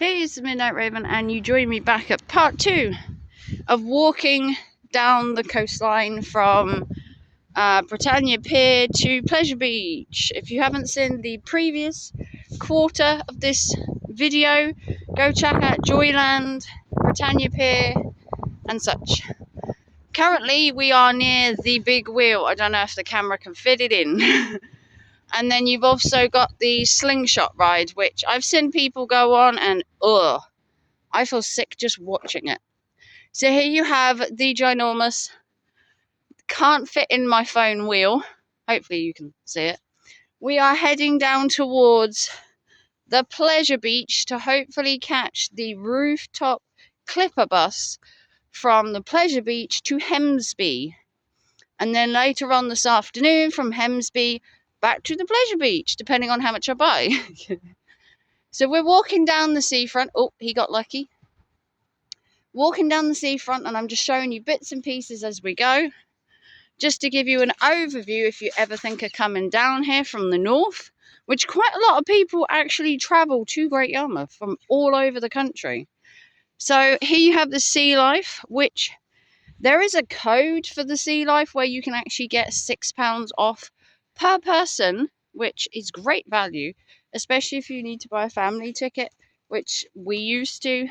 Here's the Midnight Raven, and you join me back at part 2 of walking down the coastline from Britannia Pier to Pleasure Beach. If you haven't seen the previous quarter of this video, go check out Joyland, Britannia Pier and such. Currently we are near the big wheel. I don't know if the camera can fit it in. And then you've also got the slingshot ride, which I've seen people go on, and I feel sick just watching it. So here you have the ginormous, can't fit in my phone wheel. Hopefully you can see it. We are heading down towards the Pleasure Beach to hopefully catch the rooftop clipper bus from the Pleasure Beach to Hemsby. And then later on this afternoon from Hemsby back to the Pleasure Beach, depending on how much I buy. So we're walking down the seafront. Oh, he got lucky. Walking down the seafront, and I'm just showing you bits and pieces as we go, just to give you an overview if you ever think of coming down here from the north, which quite a lot of people actually travel to Great Yarmouth from all over the country. So here you have the Sea Life, which there is a code for the Sea Life where you can actually get £6 off per person, which is great value, especially if you need to buy a family ticket, which we used to.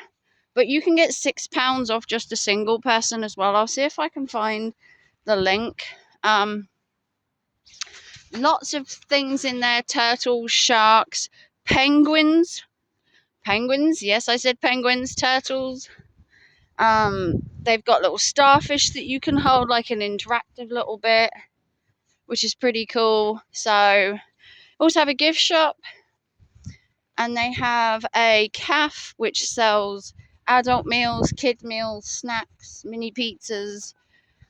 But you can get £6 off just a single person as well. I'll see if I can find the link. Lots of things in there: turtles, sharks, penguins. Yes, I said penguins. Turtles. They've got little starfish that you can hold, like an interactive little bit, which is pretty cool. So also have a gift shop, and they have a cafe which sells adult meals, kid meals, snacks, mini pizzas,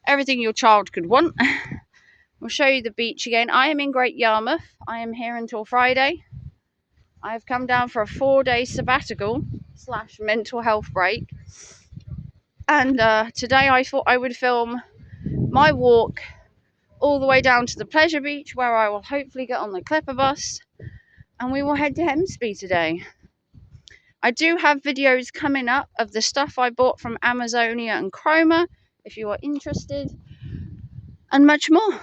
everything your child could want. We'll show you the beach again. I am in Great Yarmouth. I am here until Friday. I've come down for a 4-day sabbatical / mental health break. And today I thought I would film my walk all the way down to the Pleasure Beach, where I will hopefully get on the Clipper bus, and we will head to Hemsby today. I do have videos coming up of the stuff I bought from Amazonia and Chroma, if you are interested, and much more.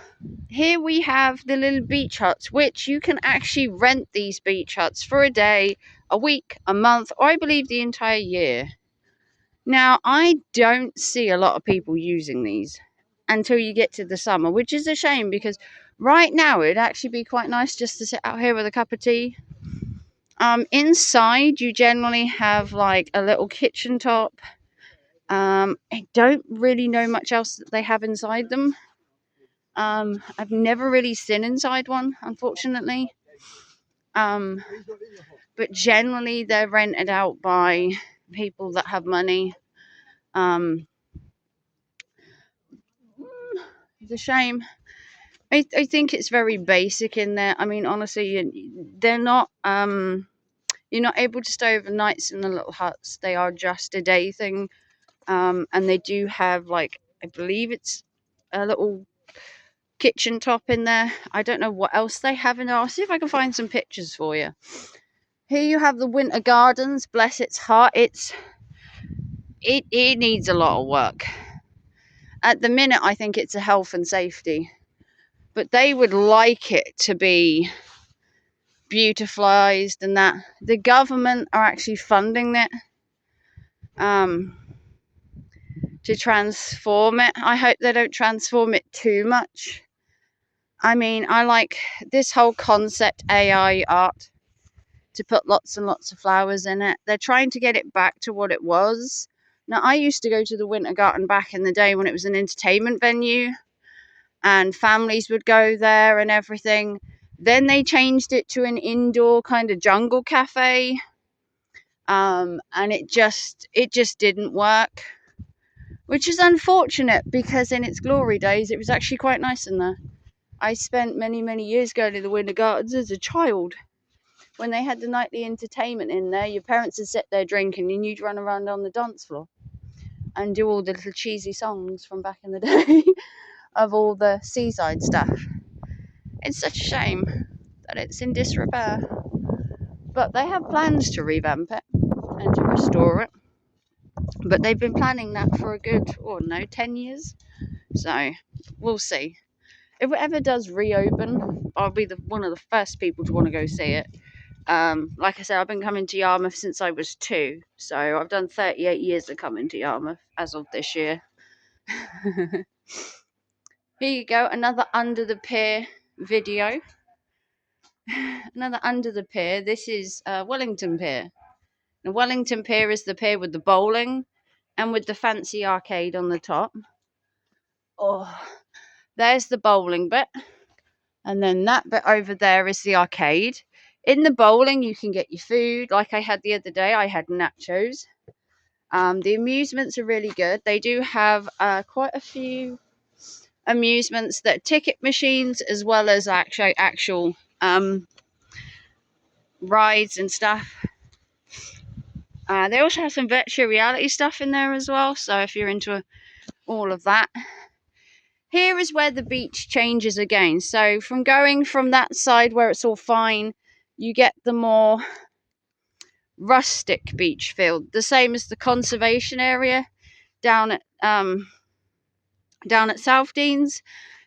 Here we have the little beach huts, which you can actually rent these beach huts for a day, a week, a month, or I believe the entire year. Now, I don't see a lot of people using these until you get to the summer, which is a shame, because right now it'd actually be quite nice just to sit out here with a cup of tea. Inside you generally have like a little kitchen top. I don't really know much else that they have inside them. I've never really seen inside one, unfortunately. But generally they're rented out by people that have money. It's a shame. I think it's very basic in there. I mean, honestly, they're not you're not able to stay overnights in the little huts. They are just a day thing. And they do have, like, I believe it's a little kitchen top in there. I don't know what else they have in there. I'll see if I can find some pictures for you. Here you have the Winter Gardens. Bless its heart. It needs a lot of work. At the minute, I think it's a health and safety. But they would like it to be beautified, and that the government are actually funding it to transform it. I hope they don't transform it too much. I mean, I like this whole concept AI art, to put lots and lots of flowers in it. They're trying to get it back to what it was. Now, I used to go to the Winter Garden back in the day when it was an entertainment venue, and families would go there and everything. Then they changed it to an indoor kind of jungle cafe, and it just didn't work, which is unfortunate, because in its glory days it was actually quite nice in there. I spent many years going to the Winter Gardens as a child. When they had the nightly entertainment in there, your parents would sit there drinking and you'd run around on the dance floor and do all the little cheesy songs from back in the day of all the seaside stuff. It's such a shame that it's in disrepair, but they have plans to revamp it. and to restore it. But they've been planning that for a good, 10 years. So we'll see. If it ever does reopen, I'll be one of the first people to want to go see it. Like I said, I've been coming to Yarmouth since I was 2, so I've done 38 years of coming to Yarmouth as of this year. Here you go, another under the pier video. Another under the pier. This is Wellington Pier. Now, Wellington Pier is the pier with the bowling and with the fancy arcade on the top. Oh, there's the bowling bit. And then that bit over there is the arcade. In the bowling, you can get your food. Like I had the other day, I had nachos. The amusements are really good. They do have quite a few amusements that are ticket machines, as well as actual rides and stuff. They also have some virtual reality stuff in there as well. So if you're into all of that. Here is where the beach changes again. So from going from that side where it's all fine, you get the more rustic beach feel, the same as the conservation area down at South Deans.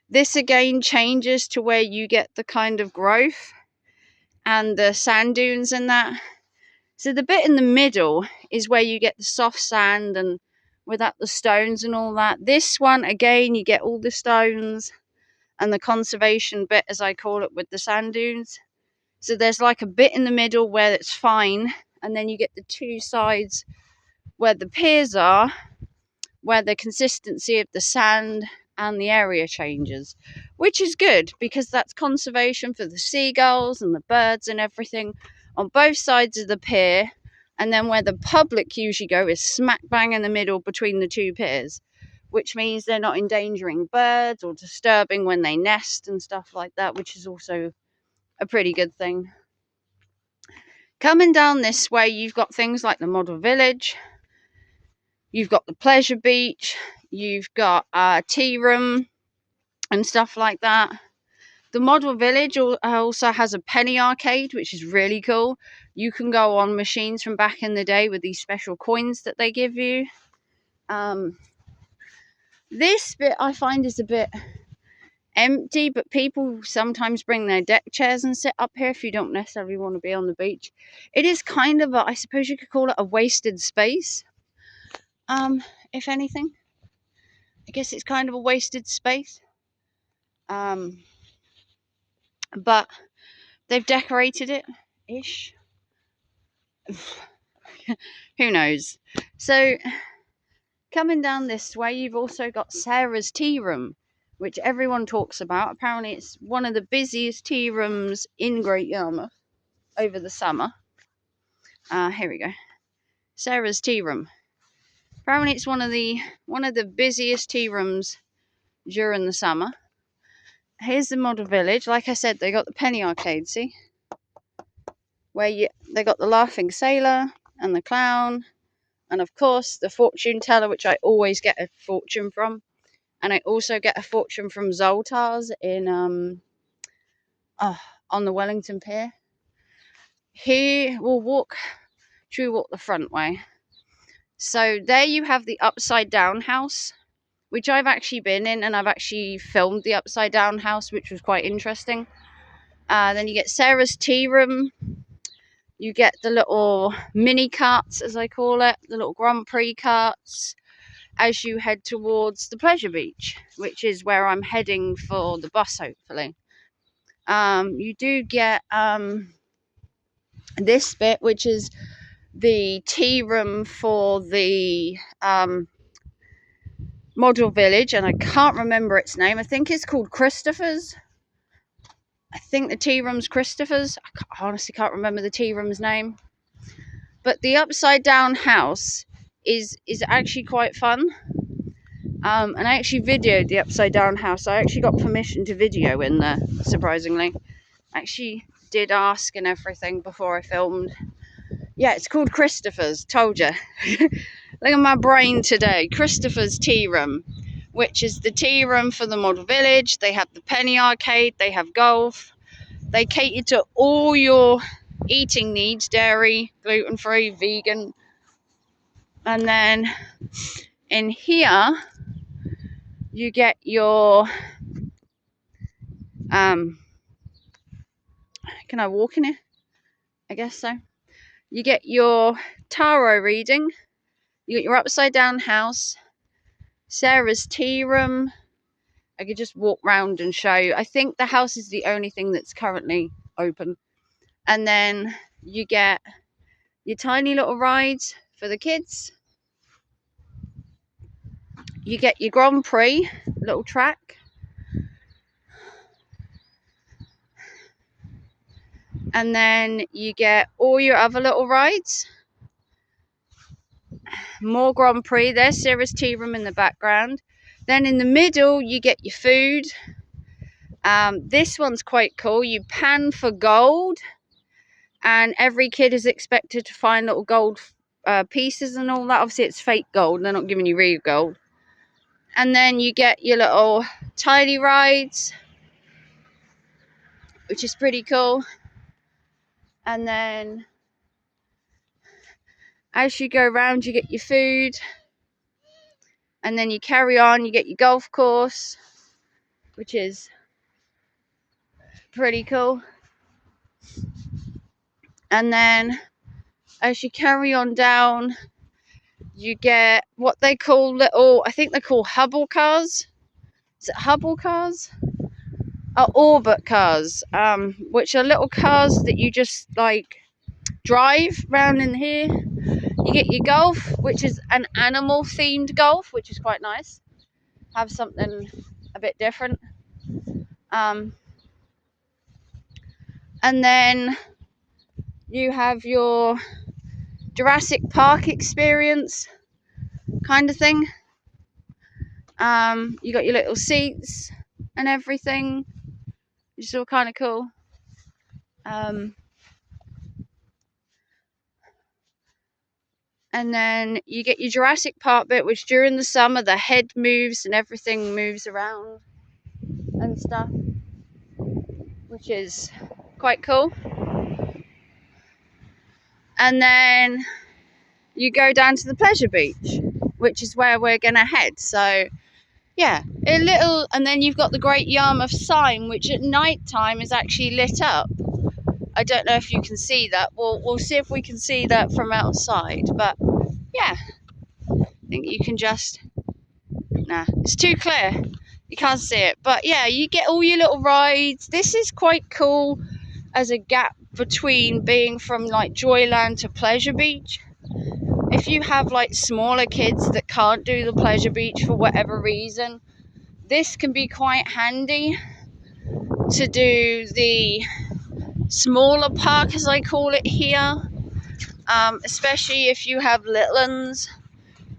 This again changes to where you get the kind of growth and the sand dunes and that. So the bit in the middle is where you get the soft sand and without the stones and all that. This one again, you get all the stones and the conservation bit, as I call it, with the sand dunes. So there's like a bit in the middle where it's fine, and then you get the two sides where the piers are, where the consistency of the sand and the area changes, which is good because that's conservation for the seagulls and the birds and everything on both sides of the pier. And then where the public usually go is smack bang in the middle between the two piers, which means they're not endangering birds or disturbing when they nest and stuff like that, which is also a pretty good thing. Coming down this way, you've got things like the model village, you've got the pleasure beach, you've got a tea room and stuff like that. The model village also has a penny arcade, which is really cool. You can go on machines from back in the day with these special coins that they give you. This bit I find is a bit empty, but people sometimes bring their deck chairs and sit up here if you don't necessarily want to be on the beach. It is kind of I suppose you could call it a wasted space. If anything, I guess it's kind of a wasted space. But they've decorated it ish. Who knows? So coming down this way, you've also got Sarah's Tea Room, which everyone talks about. Apparently it's one of the busiest tea rooms in Great Yarmouth over the summer. Here we go. Sarah's Tea Room. Apparently it's one of the busiest tea rooms during the summer. Here's the model village. Like I said, they got the penny arcade, see? Where they got the laughing sailor and the clown, and of course the fortune teller, which I always get a fortune from. And I also get a fortune from Zoltar's in on the Wellington Pier. Here we'll walk the front way. So there you have the upside down house, which I've actually been in, and I've actually filmed the upside down house, which was quite interesting. Then you get Sarah's Tea Room. You get the little mini carts, as I call it, the little Grand Prix carts, as you head towards the pleasure beach, which is where I'm heading for the bus, hopefully. You do get this bit, which is the tea room for the model village, and I can't remember its name. I think it's called Christopher's. I think the tea room's Christopher's. I honestly can't remember the tea room's name. But the upside down house is actually quite fun. And I actually videoed the upside down house. I actually got permission to video in there, surprisingly. I actually did ask and everything before I filmed. Yeah, it's called Christopher's. Told you. Look at my brain today. Christopher's Tea Room, which is the tea room for the model village. They have the penny arcade. They have golf. They cater to all your eating needs: dairy, gluten-free, vegan. And then in here you get your can I walk in here? I guess so. You get your tarot reading, you get your upside down house, Sarah's tea room. I could just walk round and show you. I think the house is the only thing that's currently open. And then you get your tiny little rides for the kids. You get your Grand Prix little track. And then you get all your other little rides. More Grand Prix. There's Sarah's tea room in the background. Then in the middle you get your food. This one's quite cool. You pan for gold, and every kid is expected to find little gold pieces and all that. Obviously it's fake gold, they're not giving you real gold. And then you get your little tiny rides, which is pretty cool. And then as you go around you get your food, and then you carry on, you get your golf course, which is pretty cool. And then as you carry on down, you get what they call little, I think they're called Hubble cars. Is it Hubble cars? Orbit cars, which are little cars that you just like drive around in here. You get your golf, which is an animal themed golf, which is quite nice. Have something a bit different. And then you have your Jurassic Park experience kind of thing. You got your little seats and everything, which is all kind of cool. And then you get your Jurassic Park bit, which during the summer the head moves and everything moves around and stuff, which is quite cool. And then you go down to the pleasure beach, which is where we're gonna head. So yeah, a little, and then you've got the Great Yarmouth sign, which at night time is actually lit up. I don't know if you can see that. We'll see if we can see that from outside. But yeah, I think you can just, nah, it's too clear, you can't see it. But yeah, you get all your little rides. This is quite cool as a gap between being from like Joyland to Pleasure Beach. If you have like smaller kids that can't do the Pleasure Beach for whatever reason, this can be quite handy to do the smaller park, as I call it here. Especially if you have little ones.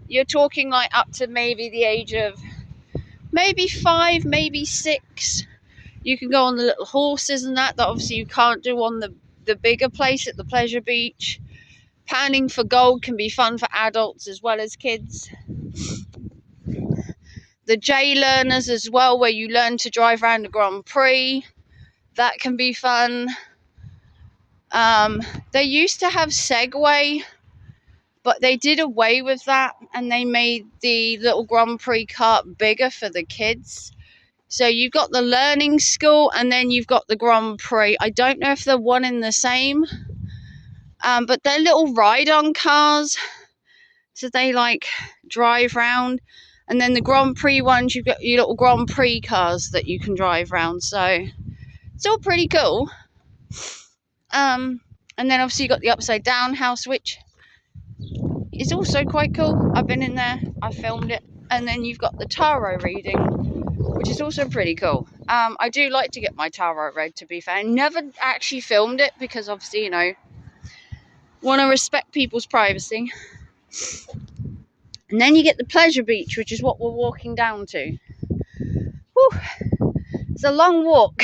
You're talking like up to maybe the age of maybe 5, maybe 6. You can go on the little horses and that obviously you can't do on the bigger place at the Pleasure Beach. Panning for gold can be fun for adults as well as kids. The J learners as well, where you learn to drive around the Grand Prix, that can be fun. They used to have Segway, but they did away with that and they made the little Grand Prix kart bigger for the kids. So you've got the learning school and then you've got the Grand Prix. I don't know if they're one in the same, but they're little ride-on cars. So they like drive round. And then the Grand Prix ones, you've got your little Grand Prix cars that you can drive around. So it's all pretty cool. And then obviously you've got the upside down house, which is also quite cool. I've been in there, I filmed it. And then you've got the tarot reading, which is also pretty cool. I do like to get my tarot read, to be fair. I never actually filmed it because obviously, you know, want to respect people's privacy. And then you get the Pleasure Beach, which is what we're walking down to. Whew. It's a long walk.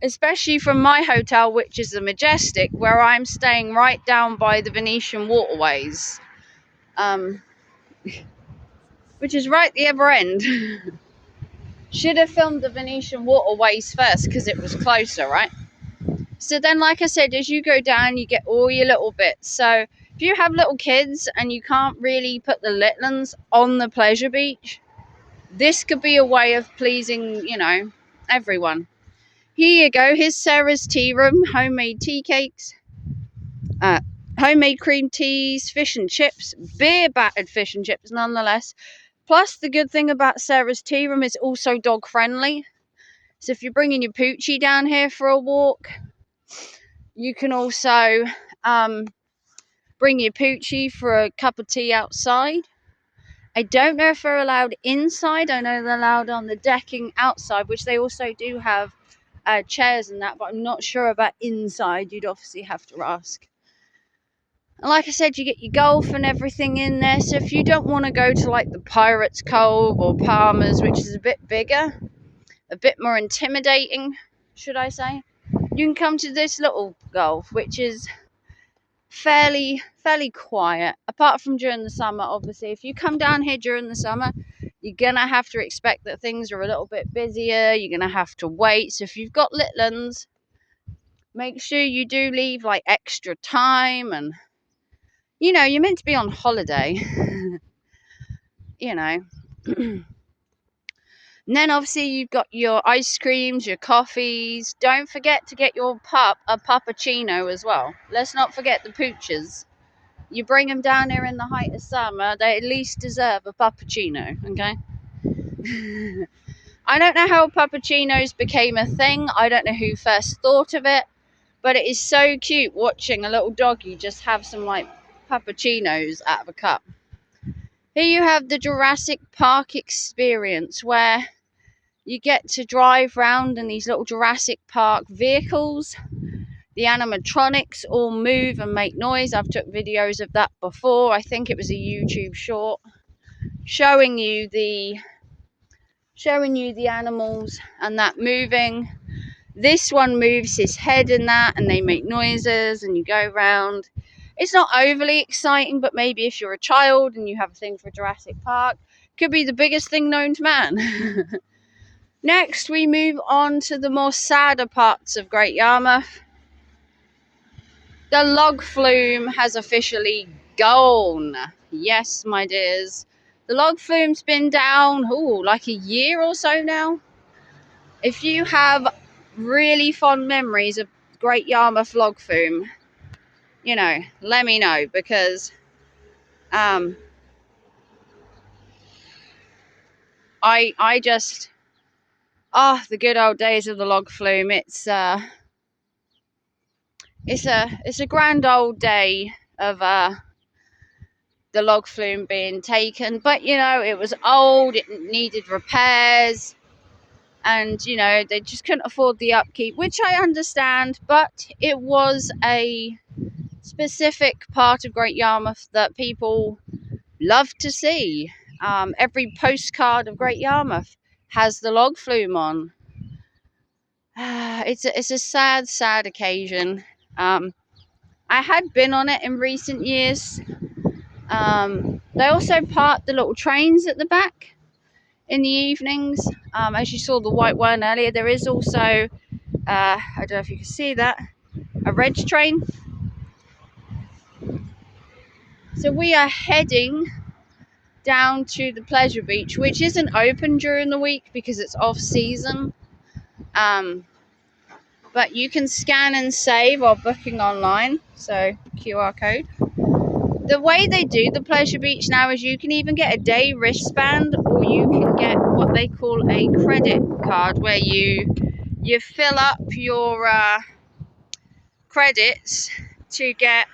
Especially from my hotel, which is the Majestic, where I'm staying right down by the Venetian waterways. Which is right at the other end. Should have filmed the Venetian waterways first because it was closer, right? So then, like I said, as you go down, you get all your little bits. So if you have little kids and you can't really put the little ones on the pleasure beach, this could be a way of pleasing, everyone. Here you go. Here's Sarah's tea room, homemade tea cakes, uh, homemade cream teas, fish and chips, beer battered fish and chips nonetheless. Plus, the good thing about Sarah's tea room is also dog friendly. So if you're bringing your poochie down here for a walk, you can also bring your poochie for a cup of tea outside. I don't know if they're allowed inside. I know they're allowed on the decking outside, which they also do have chairs and that, but I'm not sure about inside. You'd obviously have to ask. And like I said, you get your golf and everything in there. So if you don't want to go to like the Pirates Cove or Palmer's, which is a bit bigger, a bit more intimidating, should I say, you can come to this little golf, which is fairly quiet, apart from during the summer. Obviously, if you come down here during the summer, you're gonna have to expect that things are a little bit busier. You're gonna have to wait. So if you've got little ones, make sure you do leave like extra time. And you're meant to be on holiday. And then obviously you've got your ice creams, your coffees. Don't forget to get your pup a puppuccino as well. Let's not forget the pooches. You bring them down here in the height of summer, they at least deserve a puppuccino, okay? I don't know how puppuccinos became a thing. I don't know who first thought of it, but it is so cute watching a little doggy just have some like puppuccinos out of a cup. Here you have the Jurassic Park experience, where you get to drive around in these little Jurassic Park vehicles. The animatronics all move and make noise. I've took videos of that before. I think it was a YouTube short showing you the animals and that moving. This one moves his head in that, and they make noises, and you go round. It's not overly exciting, but maybe if you're a child and you have a thing for Jurassic Park, could be the biggest thing known to man. Next, we move on to the more sadder parts of Great Yarmouth. The log flume has officially gone. Yes, my dears. The log flume's been down, like a year or so now. If you have really fond memories of Great Yarmouth log flume, let me know, because I just the good old days of the log flume. It's a grand old day of the log flume being taken, but it was old, it needed repairs, and they just couldn't afford the upkeep, which I understand, but it was a specific part of Great Yarmouth that people love to see. Every postcard of Great Yarmouth has the log flume on. It's a sad occasion. I had been on it in recent years. They also park the little trains at the back in the evenings. As you saw the white one earlier, there is also, I don't know if you can see that, a red train. So we are heading down to the pleasure beach, which isn't open during the week because it's off season. But you can scan and save while booking online. So QR code. The way they do the pleasure beach now is you can even get a day wristband, or you can get what they call a credit card, where you fill up your credits to get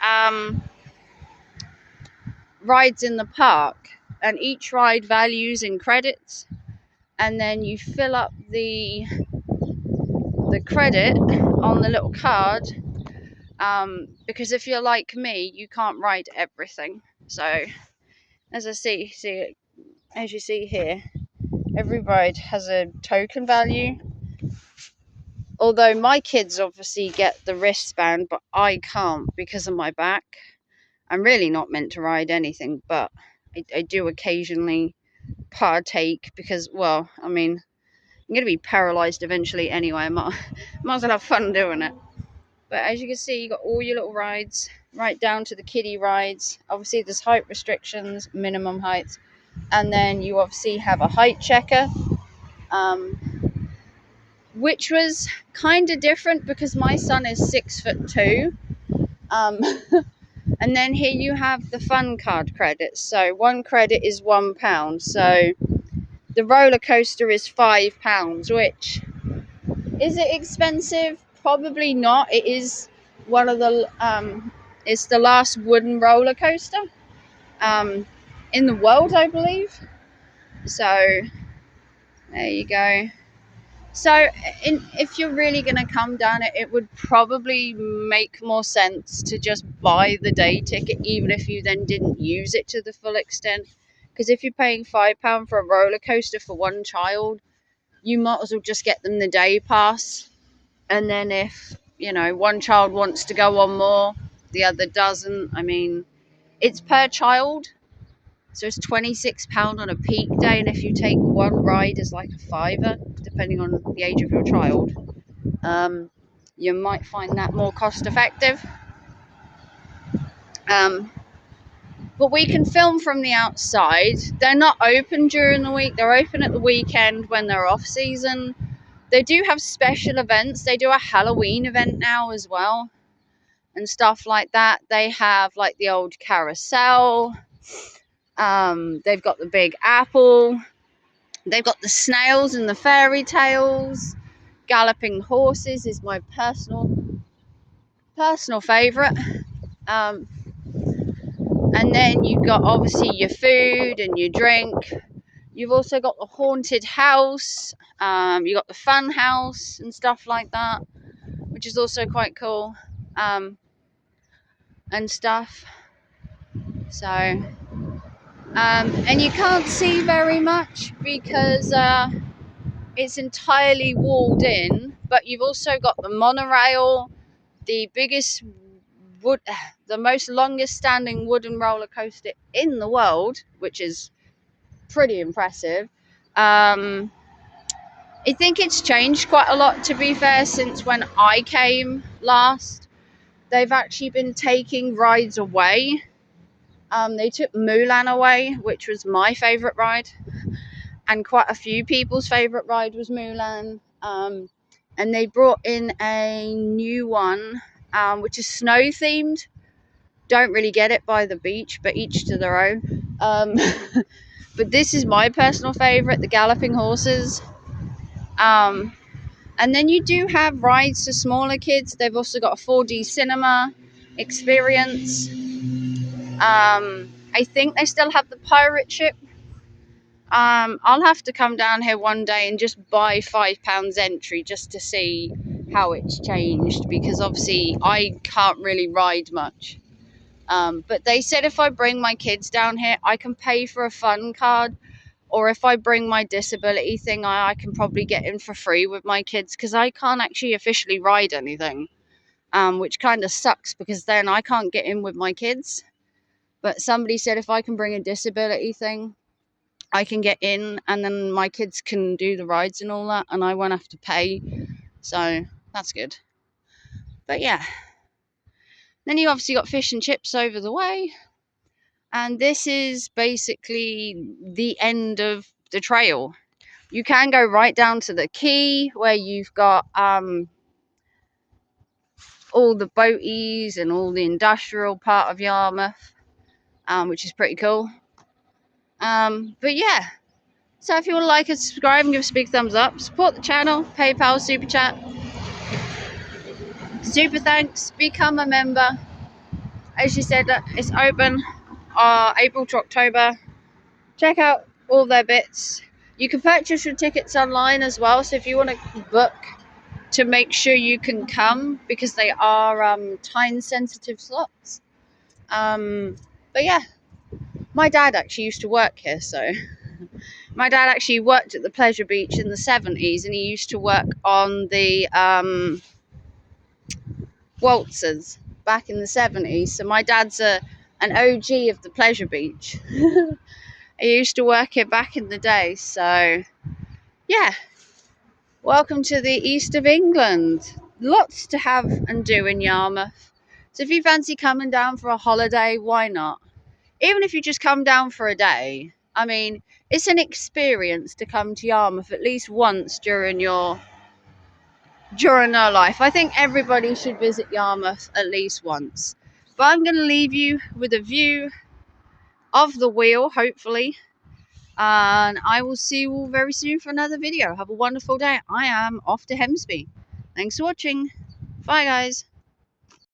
rides in the park, and each ride values in credits, and then you fill up the credit on the little card, because if you're like me, you can't ride everything. So as you see here, every ride has a token value. Although my kids obviously get the wristband, but I can't because of my back. I'm really not meant to ride anything, but I do occasionally partake because, well, I mean, I'm going to be paralysed eventually anyway. I might as well have fun doing it. But as you can see, you got all your little rides, right down to the kiddie rides. Obviously, there's height restrictions, minimum heights, and then you obviously have a height checker, which was kind of different because my son is 6'2". Um, and then here you have the fun card credits. So one credit is £1. So the roller coaster is £5, which is it expensive? Probably not. It is one of the it's the last wooden roller coaster in the world, I believe. So there you go. So if you're really going to come down it, it would probably make more sense to just buy the day ticket, even if you then didn't use it to the full extent. Because if you're paying £5 for a roller coaster for one child, you might as well just get them the day pass. And then if, one child wants to go on more, the other doesn't. I mean, it's per child. So it's £26 on a peak day. And if you take one ride as like a fiver, depending on the age of your child, you might find that more cost effective. But we can film from the outside. They're not open during the week. They're open at the weekend when they're off season. They do have special events. They do a Halloween event now as well and stuff like that. They have like the old carousel. They've got the big apple. They've got the snails and the fairy tales. Galloping horses is my personal favorite. And then you've got obviously your food and your drink. You've also got the haunted house. You've got the fun house and stuff like that, which is also quite cool. And stuff. So, and you can't see very much because it's entirely walled in. But you've also got the monorail, the biggest the most longest standing wooden roller coaster in the world, which is pretty impressive. I think it's changed quite a lot, to be fair, since when I came last. They've actually been taking rides away. They took Mulan away, which was my favourite ride, and quite a few people's favourite ride was Mulan. And they brought in a new one, which is snow themed. Don't really get it by the beach, but each to their own. But this is my personal favourite, the galloping horses. And then you do have rides for smaller kids. They've also got a 4D cinema experience. I think they still have the pirate ship. I'll have to come down here one day and just buy £5 entry just to see how it's changed, because obviously I can't really ride much. But they said if I bring my kids down here, I can pay for a fun card, or if I bring my disability thing, I can probably get in for free with my kids, because I can't actually officially ride anything, which kind of sucks because then I can't get in with my kids. But somebody said if I can bring a disability thing, I can get in, and then my kids can do the rides and all that, and I won't have to pay. So that's good. But yeah. Then you obviously got fish and chips over the way. And this is basically the end of the trail. You can go right down to the quay where you've got all the boaties and all the industrial part of Yarmouth, which is pretty cool. But yeah, so if you want to like and subscribe and give us a big thumbs up, support the channel, PayPal, Super Chat, super thanks, become a member. As you said, it's open April to October. Check out all their bits. You can purchase your tickets online as well, so if you want to book to make sure you can come, because they are time sensitive slots. But yeah, my dad actually used to work here, so my dad actually worked at the Pleasure Beach in the 70s, and he used to work on the waltzers back in the 70s. So my dad's an OG of the Pleasure Beach. He used to work here back in the day. So yeah, welcome to the east of England. lots to have and do in Yarmouth. So if you fancy coming down for a holiday, why not? Even if you just come down for a day, I mean, it's an experience to come to Yarmouth at least once during your life. I think everybody should visit Yarmouth at least once. But I'm going to leave you with a view of the wheel, hopefully. And I will see you all very soon for another video. Have a wonderful day. I am off to Hemsby. Thanks for watching. Bye, guys.